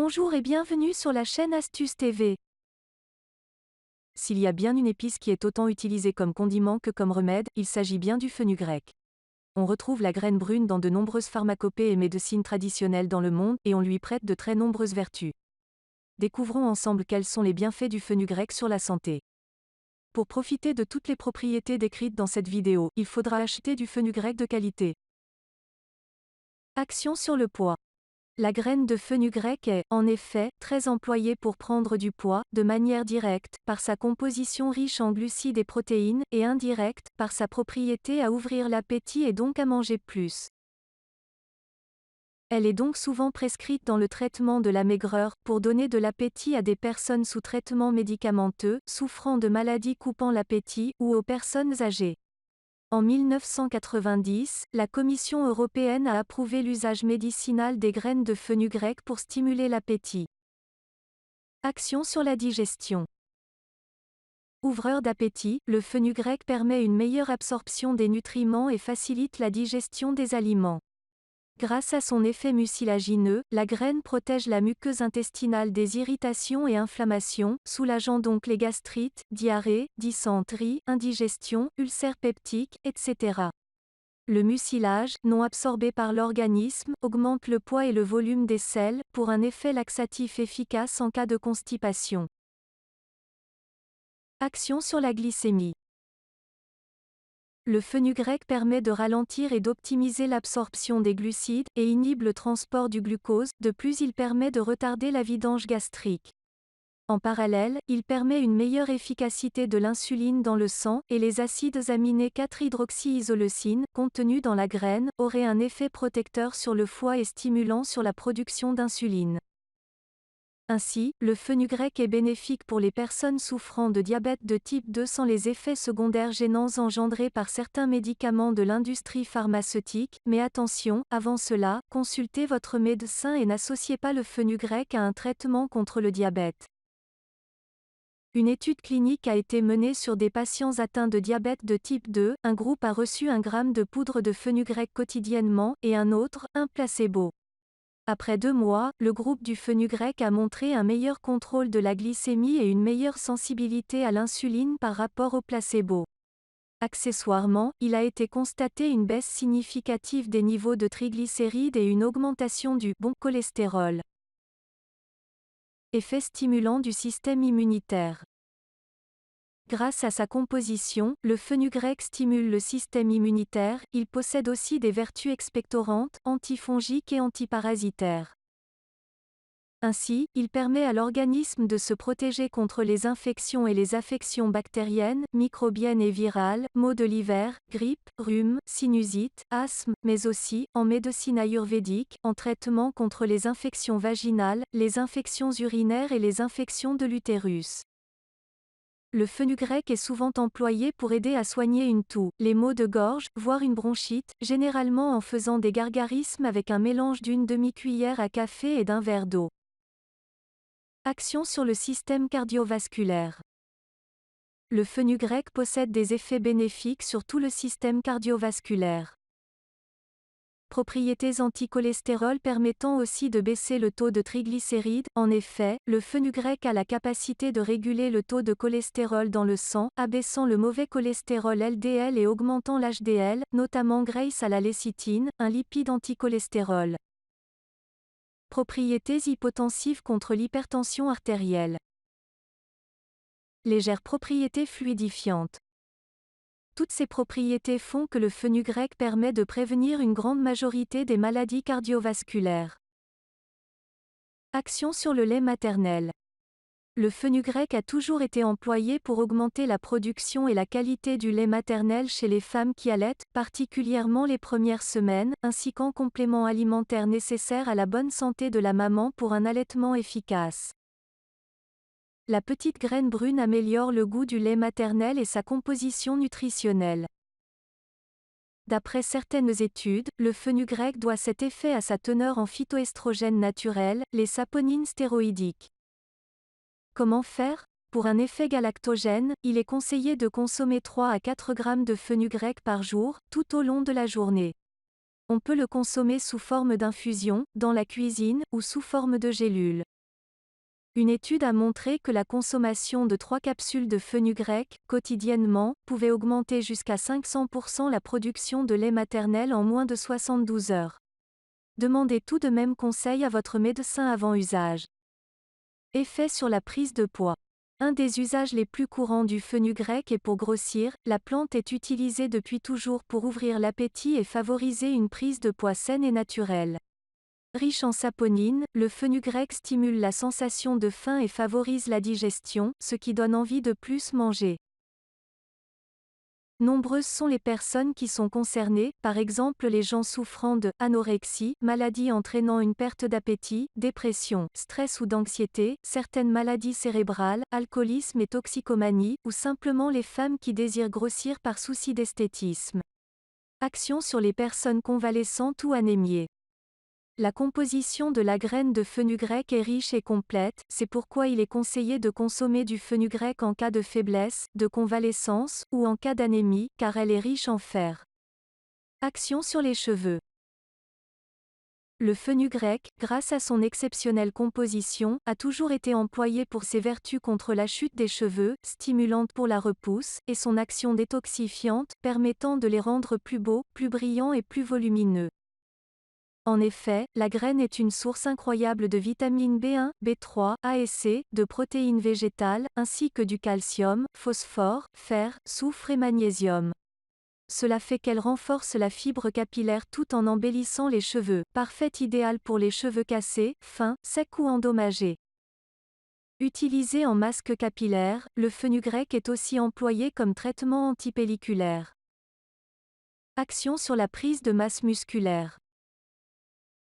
Bonjour et bienvenue sur la chaîne Astuce TV. S'il y a bien une épice qui est autant utilisée comme condiment que comme remède, il s'agit bien du fenugrec. On retrouve la graine brune dans de nombreuses pharmacopées et médecines traditionnelles dans le monde, et on lui prête de très nombreuses vertus. Découvrons ensemble quels sont les bienfaits du fenugrec sur la santé. Pour profiter de toutes les propriétés décrites dans cette vidéo, il faudra acheter du fenugrec de qualité. Action sur le poids. La graine de fenugrec est, en effet, très employée pour prendre du poids, de manière directe, par sa composition riche en glucides et protéines, et indirecte, par sa propriété à ouvrir l'appétit et donc à manger plus. Elle est donc souvent prescrite dans le traitement de la maigreur, pour donner de l'appétit à des personnes sous traitement médicamenteux, souffrant de maladies coupant l'appétit, ou aux personnes âgées. En 1990, la Commission européenne a approuvé l'usage médicinal des graines de fenugrec pour stimuler l'appétit. Action sur la digestion. Ouvreur d'appétit, le fenugrec permet une meilleure absorption des nutriments et facilite la digestion des aliments. Grâce à son effet mucilagineux, la graine protège la muqueuse intestinale des irritations et inflammations, soulageant donc les gastrites, diarrhées, dysenteries, indigestion, ulcères peptiques, etc. Le mucilage, non absorbé par l'organisme, augmente le poids et le volume des selles, pour un effet laxatif efficace en cas de constipation. Action sur la glycémie. Le fenugrec permet de ralentir et d'optimiser l'absorption des glucides, et inhibe le transport du glucose, de plus il permet de retarder la vidange gastrique. En parallèle, il permet une meilleure efficacité de l'insuline dans le sang, et les acides aminés 4-hydroxyisoleucine, contenus dans la graine, auraient un effet protecteur sur le foie et stimulant sur la production d'insuline. Ainsi, le fenugrec est bénéfique pour les personnes souffrant de diabète de type 2 sans les effets secondaires gênants engendrés par certains médicaments de l'industrie pharmaceutique, mais attention, avant cela, consultez votre médecin et n'associez pas le fenugrec à un traitement contre le diabète. Une étude clinique a été menée sur des patients atteints de diabète de type 2, un groupe a reçu 1 gramme de poudre de fenugrec quotidiennement, et un autre, un placebo. Après 2 mois, le groupe du fenugrec a montré un meilleur contrôle de la glycémie et une meilleure sensibilité à l'insuline par rapport au placebo. Accessoirement, il a été constaté une baisse significative des niveaux de triglycérides et une augmentation du bon cholestérol. Effet stimulant du système immunitaire. Grâce à sa composition, le fenugrec stimule le système immunitaire, il possède aussi des vertus expectorantes, antifongiques et antiparasitaires. Ainsi, il permet à l'organisme de se protéger contre les infections et les affections bactériennes, microbiennes et virales, maux de l'hiver, grippe, rhume, sinusite, asthme, mais aussi, en médecine ayurvédique, en traitement contre les infections vaginales, les infections urinaires et les infections de l'utérus. Le fenugrec est souvent employé pour aider à soigner une toux, les maux de gorge, voire une bronchite, généralement en faisant des gargarismes avec un mélange d'une demi-cuillère à café et d'un verre d'eau. Action sur le système cardiovasculaire. Le fenugrec possède des effets bénéfiques sur tout le système cardiovasculaire. Propriétés anticholestérol permettant aussi de baisser le taux de triglycérides. En effet, le fenugrec a la capacité de réguler le taux de cholestérol dans le sang, abaissant le mauvais cholestérol LDL et augmentant l'HDL, notamment grâce à la lécithine, un lipide anticholestérol. Propriétés hypotensives contre l'hypertension artérielle. Légères propriétés fluidifiantes. Toutes ces propriétés font que le fenugrec permet de prévenir une grande majorité des maladies cardiovasculaires. Action sur le lait maternel. Le fenugrec a toujours été employé pour augmenter la production et la qualité du lait maternel chez les femmes qui allaitent, particulièrement les premières semaines, ainsi qu'en complément alimentaire nécessaire à la bonne santé de la maman pour un allaitement efficace. La petite graine brune améliore le goût du lait maternel et sa composition nutritionnelle. D'après certaines études, le fenugrec doit cet effet à sa teneur en phytoestrogènes naturels, les saponines stéroïdiques. Comment faire? Pour un effet galactogène, il est conseillé de consommer 3 à 4 grammes de fenugrec par jour, tout au long de la journée. On peut le consommer sous forme d'infusion, dans la cuisine, ou sous forme de gélule. Une étude a montré que la consommation de 3 capsules de fenugrec, quotidiennement, pouvait augmenter jusqu'à 500% la production de lait maternel en moins de 72 heures. Demandez tout de même conseil à votre médecin avant usage. Effet sur la prise de poids. Un des usages les plus courants du fenugrec est pour grossir. La plante est utilisée depuis toujours pour ouvrir l'appétit et favoriser une prise de poids saine et naturelle. Riche en saponine, le fenugrec stimule la sensation de faim et favorise la digestion, ce qui donne envie de plus manger. Nombreuses sont les personnes qui sont concernées, par exemple les gens souffrant de anorexie, maladie entraînant une perte d'appétit, dépression, stress ou d'anxiété, certaines maladies cérébrales, alcoolisme et toxicomanie, ou simplement les femmes qui désirent grossir par souci d'esthétisme. Action sur les personnes convalescentes ou anémiées. La composition de la graine de fenugrec est riche et complète, c'est pourquoi il est conseillé de consommer du fenugrec en cas de faiblesse, de convalescence, ou en cas d'anémie, car elle est riche en fer. Action sur les cheveux. Le fenugrec, grâce à son exceptionnelle composition, a toujours été employé pour ses vertus contre la chute des cheveux, stimulante pour la repousse, et son action détoxifiante, permettant de les rendre plus beaux, plus brillants et plus volumineux. En effet, la graine est une source incroyable de vitamines B1, B3, A et C, de protéines végétales, ainsi que du calcium, phosphore, fer, soufre et magnésium. Cela fait qu'elle renforce la fibre capillaire tout en embellissant les cheveux, parfait idéal pour les cheveux cassés, fins, secs ou endommagés. Utilisé en masque capillaire, le fenugrec est aussi employé comme traitement antipelliculaire. Action sur la prise de masse musculaire.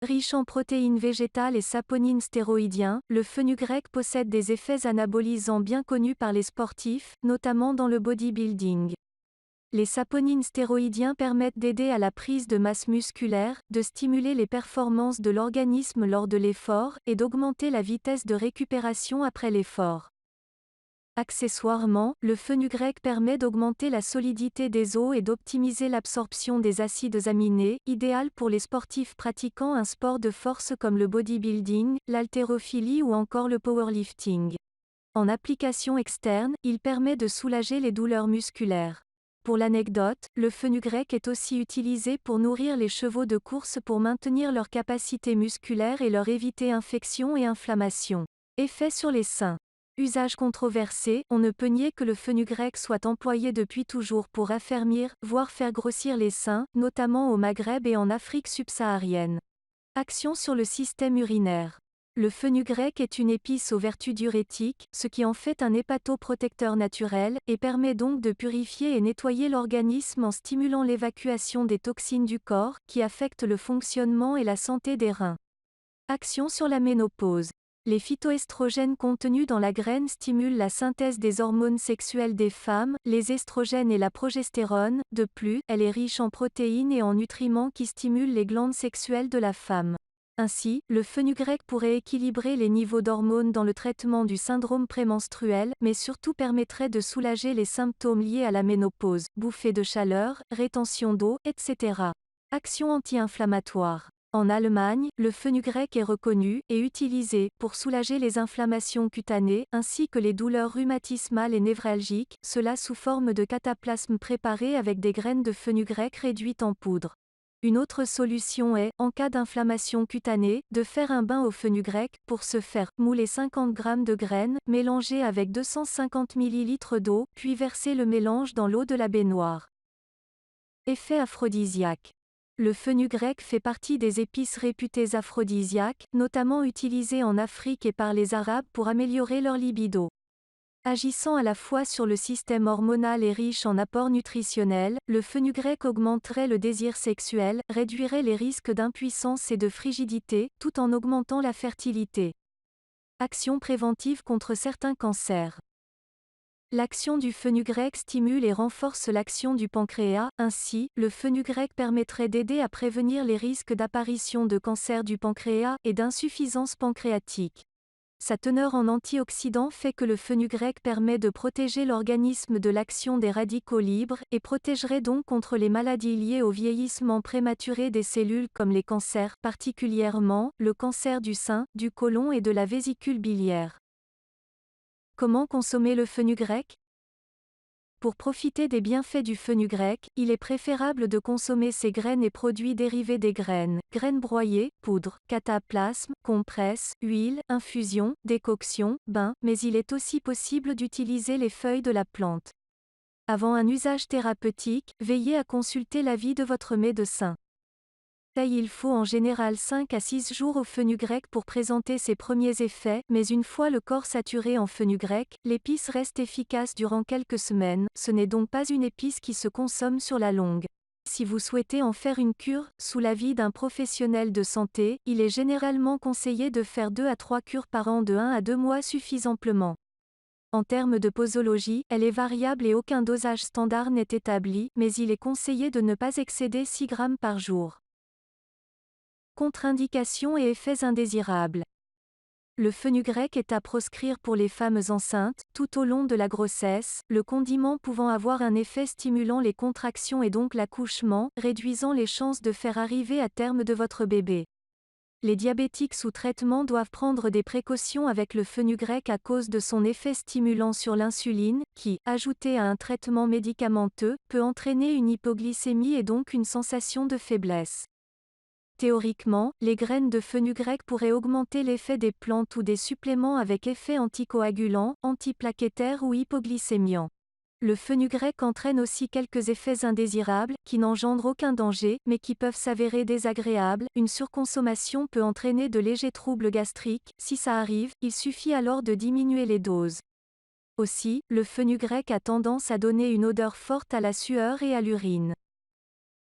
Riche en protéines végétales et saponines stéroïdiens, le fenugrec possède des effets anabolisants bien connus par les sportifs, notamment dans le bodybuilding. Les saponines stéroïdiens permettent d'aider à la prise de masse musculaire, de stimuler les performances de l'organisme lors de l'effort, et d'augmenter la vitesse de récupération après l'effort. Accessoirement, le fenugrec permet d'augmenter la solidité des os et d'optimiser l'absorption des acides aminés, idéal pour les sportifs pratiquant un sport de force comme le bodybuilding, l'haltérophilie ou encore le powerlifting. En application externe, il permet de soulager les douleurs musculaires. Pour l'anecdote, le fenugrec est aussi utilisé pour nourrir les chevaux de course pour maintenir leur capacité musculaire et leur éviter infections et inflammations. Effet sur les seins. Usage controversé, on ne peut nier que le fenugrec soit employé depuis toujours pour affermir, voire faire grossir les seins, notamment au Maghreb et en Afrique subsaharienne. Action sur le système urinaire. Le fenugrec est une épice aux vertus diurétiques, ce qui en fait un hépatoprotecteur naturel, et permet donc de purifier et nettoyer l'organisme en stimulant l'évacuation des toxines du corps, qui affectent le fonctionnement et la santé des reins. Action sur la ménopause. Les phytoestrogènes contenus dans la graine stimulent la synthèse des hormones sexuelles des femmes, les estrogènes et la progestérone. De plus, elle est riche en protéines et en nutriments qui stimulent les glandes sexuelles de la femme. Ainsi, le fenugrec pourrait équilibrer les niveaux d'hormones dans le traitement du syndrome prémenstruel, mais surtout permettrait de soulager les symptômes liés à la ménopause, bouffées de chaleur, rétention d'eau, etc. Action anti-inflammatoire. En Allemagne, le fenugrec est reconnu et utilisé pour soulager les inflammations cutanées ainsi que les douleurs rhumatismales et névralgiques, cela sous forme de cataplasme préparé avec des graines de fenugrec réduites en poudre. Une autre solution est, en cas d'inflammation cutanée, de faire un bain au fenugrec. Pour ce faire, mouler 50 g de graines, mélanger avec 250 ml d'eau, puis verser le mélange dans l'eau de la baignoire. Effet aphrodisiaque. Le fenugrec fait partie des épices réputées aphrodisiaques, notamment utilisées en Afrique et par les Arabes pour améliorer leur libido. Agissant à la fois sur le système hormonal et riche en apports nutritionnels, le fenugrec augmenterait le désir sexuel, réduirait les risques d'impuissance et de frigidité, tout en augmentant la fertilité. Action préventive contre certains cancers. L'action du fenugrec stimule et renforce l'action du pancréas, ainsi, le fenugrec permettrait d'aider à prévenir les risques d'apparition de cancer du pancréas et d'insuffisance pancréatique. Sa teneur en antioxydants fait que le fenugrec permet de protéger l'organisme de l'action des radicaux libres, et protégerait donc contre les maladies liées au vieillissement prématuré des cellules comme les cancers, particulièrement, le cancer du sein, du côlon et de la vésicule biliaire. Comment consommer le fenugrec? Pour profiter des bienfaits du fenugrec, il est préférable de consommer ses graines et produits dérivés des graines, graines broyées, poudre, cataplasme, compresse, huile, infusion, décoction, bain, mais il est aussi possible d'utiliser les feuilles de la plante. Avant un usage thérapeutique, veillez à consulter l'avis de votre médecin. Il faut en général 5 à 6 jours au fenugrec pour présenter ses premiers effets, mais une fois le corps saturé en fenugrec, l'épice reste efficace durant quelques semaines, ce n'est donc pas une épice qui se consomme sur la longue. Si vous souhaitez en faire une cure, sous l'avis d'un professionnel de santé, il est généralement conseillé de faire 2 à 3 cures par an de 1 à 2 mois suffisent amplement. En termes de posologie, elle est variable et aucun dosage standard n'est établi, mais il est conseillé de ne pas excéder 6 grammes par jour. Contre-indications et effets indésirables. Le fenugrec est à proscrire pour les femmes enceintes, tout au long de la grossesse, le condiment pouvant avoir un effet stimulant les contractions et donc l'accouchement, réduisant les chances de faire arriver à terme de votre bébé. Les diabétiques sous traitement doivent prendre des précautions avec le fenugrec à cause de son effet stimulant sur l'insuline, qui, ajouté à un traitement médicamenteux, peut entraîner une hypoglycémie et donc une sensation de faiblesse. Théoriquement, les graines de fenugrec pourraient augmenter l'effet des plantes ou des suppléments avec effet anticoagulant, antiplaquettaire ou hypoglycémiant. Le fenugrec entraîne aussi quelques effets indésirables, qui n'engendrent aucun danger, mais qui peuvent s'avérer désagréables. Une surconsommation peut entraîner de légers troubles gastriques. Si ça arrive, il suffit alors de diminuer les doses. Aussi, le fenugrec a tendance à donner une odeur forte à la sueur et à l'urine.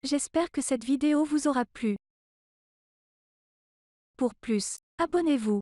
J'espère que cette vidéo vous aura plu. Pour plus, abonnez-vous.